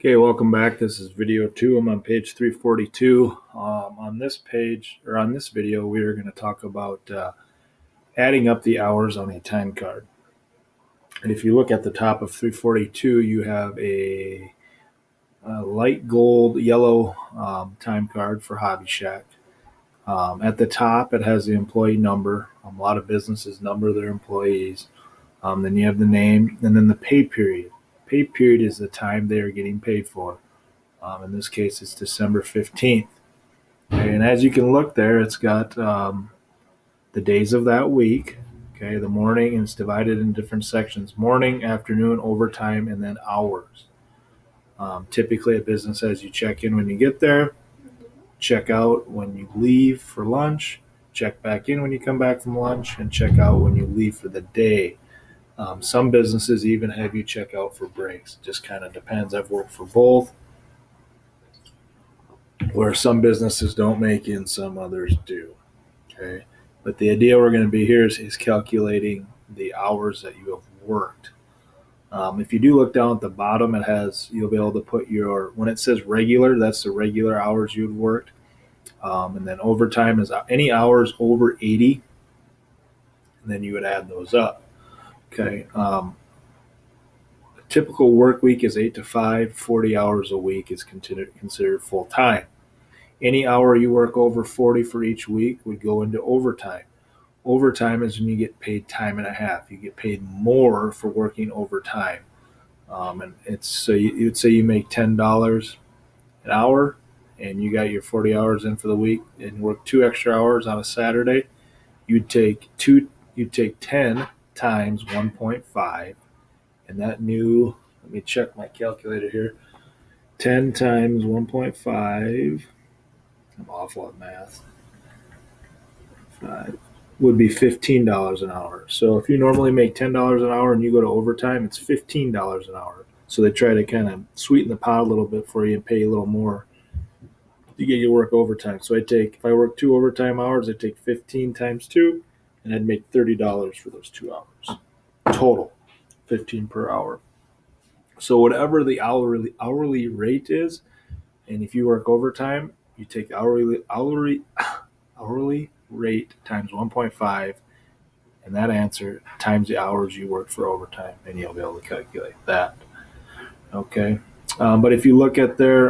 Okay, welcome back. This is video 2. I'm on page 342. On this page, or on this video, we are going to talk about adding up the hours on a time card. And if you look at the top of 342, you have a light gold yellow time card for Hobby Shack. At the top, it has the employee number. A lot of businesses number their employees. Then you have the name, and then the pay period. Pay period is the time they are getting paid for. In this case, it's December 15th. Okay, and as you can look there, it's got the days of that week. Okay, the morning, and it's divided in different sections: morning, afternoon, overtime, and then hours. Typically, a business has you check in when you get there, check out when you leave for lunch, check back in when you come back from lunch, and check out when you leave for the day. Some businesses even have you check out for breaks. It just kind of depends. I've worked for both, where some businesses don't make in, some others do. Okay, but the idea we're going to be here is calculating the hours that you have worked. If you do look down at the bottom, you'll be able to put when it says regular, that's the regular hours you've worked. And then overtime is any hours over 80, and then you would add those up. Okay. A typical work week is 8 to 5. 40 hours a week is considered full time. Any hour you work over 40 for each week would go into overtime. Overtime is when you get paid time and a half. You get paid more for working overtime. And it's so you'd say you make $10 an hour, and you got your 40 hours in for the week, and work 2 extra hours on a Saturday. You'd take 10 times 1.5, and that new. Let me check my calculator here. 10 times 1.5. I'm awful at math. 5 would be $15 an hour. So if you normally make $10 an hour and you go to overtime, it's $15 an hour. So they try to kind of sweeten the pot a little bit for you and pay you a little more to get you to work overtime. So if I work 2 overtime hours, I take 15 times 2, and I'd make $30 for those 2 hours. Total, 15 per hour. So whatever the hourly rate is, and if you work overtime, you take hourly rate times 1.5, and that answer times the hours you work for overtime, and you'll be able to calculate that. Okay, but if you look at their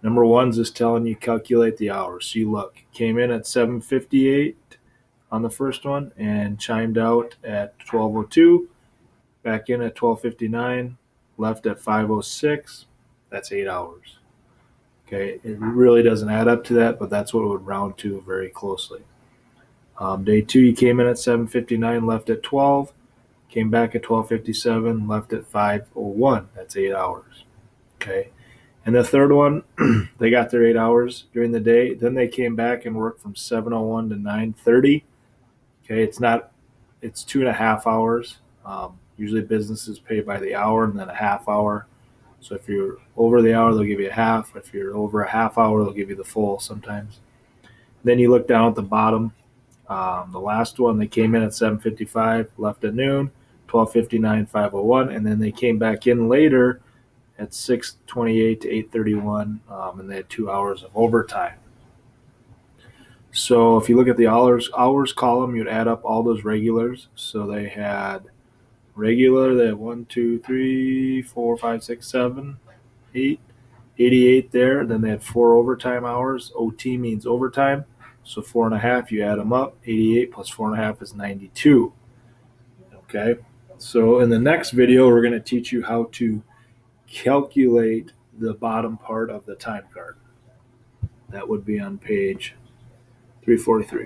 number one's is telling you calculate the hours. So you look, came in at 7:58 on the first one and chimed out at 12:02, back in at 12:59, left at 5:06. That's 8 hours. Okay, it really doesn't add up to that, but that's what it would round to very closely. Day 2, you came in at 7:59, left at 12, came back at 12:57, left at 5:01. That's 8 hours. Okay, and the third one, they got their 8 hours during the day. Then they came back and worked from 7:01 to 9:30. Okay, it's 2.5 hours. Usually businesses pay by the hour and then a half hour. So if you're over the hour, they'll give you a half. If you're over a half hour, they'll give you the full sometimes. Then you look down at the bottom. The last one, they came in at 7:55, left at noon, 12:59, 5:01, and then they came back in later at 6:28 to 8:31, and they had 2 hours of overtime. So if you look at the hours column, you'd add up all those regulars. So they had regular, they had 1, 2, 3, 4, 5, 6, 7, 8, 88 there. Then they had 4 overtime hours. OT means overtime. So 4.5, you add them up. 88 plus 4.5 is 92. Okay. So in the next video, we're going to teach you how to calculate the bottom part of the time card. That would be on page 343.